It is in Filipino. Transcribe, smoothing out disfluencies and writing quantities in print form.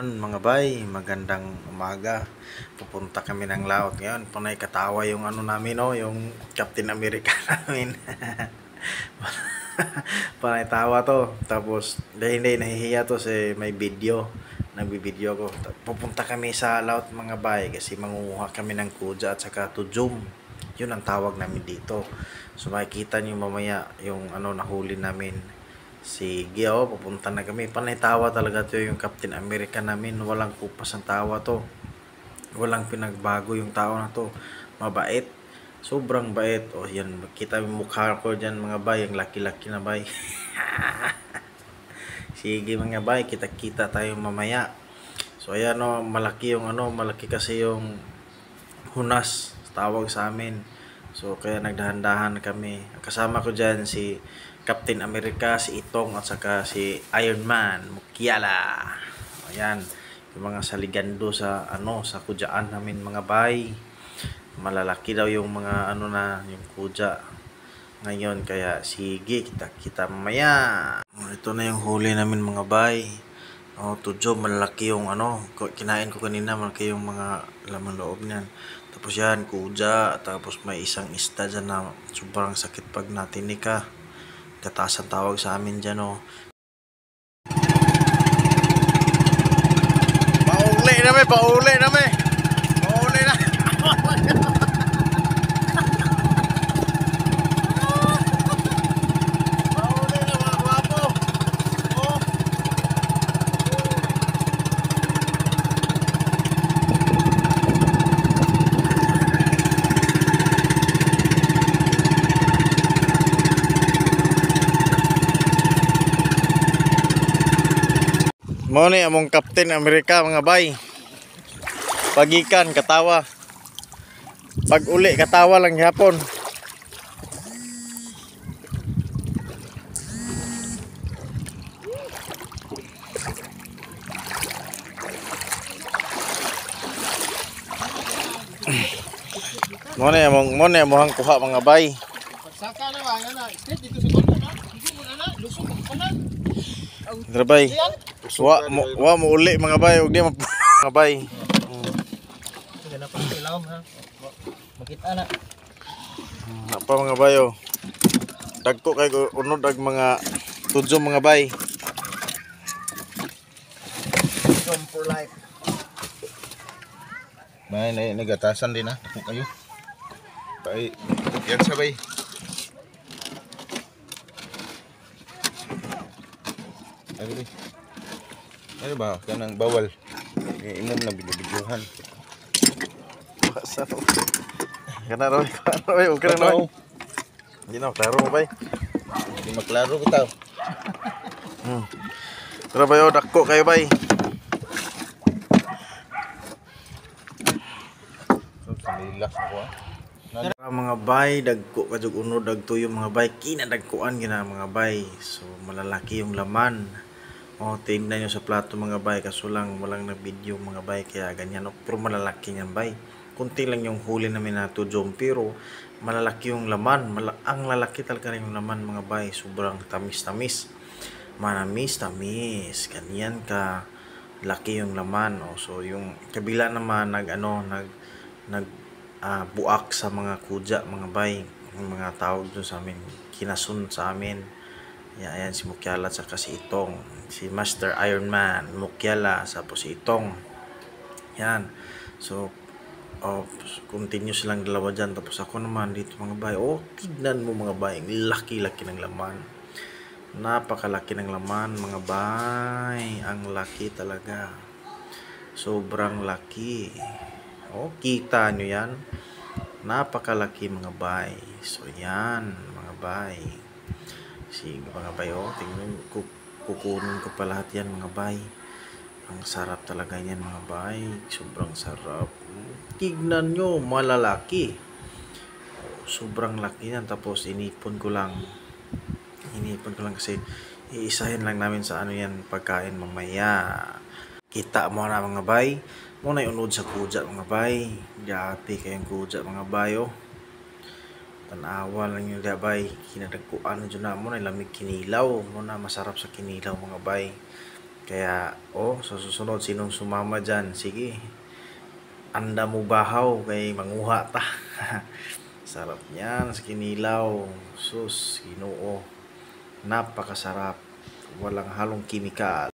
Mga bay, magandang umaga. Pupunta kami ng laot ngayon. Panay katawa yung ano namin, no, yung Captain America namin. Panay tawa to. Tapos hindi nahihiya to kasi may video. Nagbibideo ko. Pupunta kami sa laot mga bay kasi mangunguha kami ng kuja at saka tujum. Yun ang tawag namin dito. So makikita niyo mamaya yung ano nahuli namin. Sige, pupunta na kami. Panay tawa talaga to yung Captain America namin. Walang kupas ang tawa to. Walang pinagbago yung tao na to. Mabait. Sobrang bait. O yan, kita yung mukha ko dyan mga bay. Yung laki-laki na bay. Sige mga bay, kita-kita tayo mamaya. So ayan malaki yung malaki kasi yung hunas tawag sa amin. So kaya nagdahan-dahan kami. Kasama ko dyan si Captain America, si Itong at saka si Iron Man, Mukiala. Ayan, yung mga saligando sa sa kudyaan namin mga bay. Malalaki daw yung mga yung kudya ngayon, kaya sige, kita mamaya. Ito na yung huli namin mga bay. Tudyo, malaki yung kinain ko kanina, malaki yung mga laman loob niyan. Tapos yan, kuja, tapos may isang isda dyan na sobrang sakit pag natinik ka. Gatas ang tawag sa amin dyan, Pauli na may, pauli na may. Pauli na. Mo ni among Captain America mga bay. Pagikan katawa. Pag uli katawa lang gyapon. Mo ni among kuha mga bay. Saka na ba nga dito sa banda na. Hindi mo na lusog ang kanan. Drabay. Wa mo uli mga bay, ug di mga bay. Sige na pa ilaw ha. Makita na. Apa mga bay Dagko kay unod ag mga tudyo mga bay. Jump for life. May nagatasan din ha. Kayo. Tay, yan sabay. Ano ba? Kanang bawal. Imom na bidyohan. Basa no. Kana roy, okay na roy. Hindi na klaro mo bay. Hindi maklaro ko tao. Pero bayo dagko kayo bay. Salilas ako ha. Mga bay, dagko kajug unod dagtuyo mga bay, kinadagkuan gina mga bay. So malalaki yung laman. Tingnan nyo sa plato mga bay, kaso lang walang na-video mga bay, kaya ganyan. Pero malalaki yan bay. Kunti lang yung huli namin na tujom, pero malalaki yung laman. Ang lalaki talaga yung laman mga bay. Sobrang tamis-tamis. Manamis-tamis. Ganyan ka laki yung laman. So yung kabila naman buak sa mga kudya mga bay. Yung mga tawag doon sa amin, kinasun sa amin. Ayan si Mukiala at saka si Itong. Si Master Iron Man, Mukiala, tapos si Itong. Yan. So, continue silang dalawa dyan. Tapos ako naman dito mga bay. Tignan mo mga bay. Laki-laki ng laman. Napakalaki ng laman mga bay. Ang laki talaga. Sobrang laki. Kita nyo yan. Napakalaki mga bay. So, yan mga bay. Sige mga bay, tingnan ko, kukunin ko pa lahat yan mga bay. Ang sarap talaga yan mga bay, sobrang sarap. Tignan nyo, malalaki. Sobrang laki yan. Tapos inipon ko lang kasi iisahin lang namin sa yan pagkain mamaya. Kita mo na mga bay, muna yung unod sa kudya mga bay. Grabe kayong kudya mga bay tanawa lang yung bay, kinadagkuan dyan na mo na lamig kinilaw mo na, masarap sa kinilaw mga bay. Kaya, sa susunod, sinong sumama dyan, sige, anda mo bahaw, kay manguha ta. Sarap niyan sa kinilaw. Sus, Ginoo. Napakasarap. Walang halong kimikal.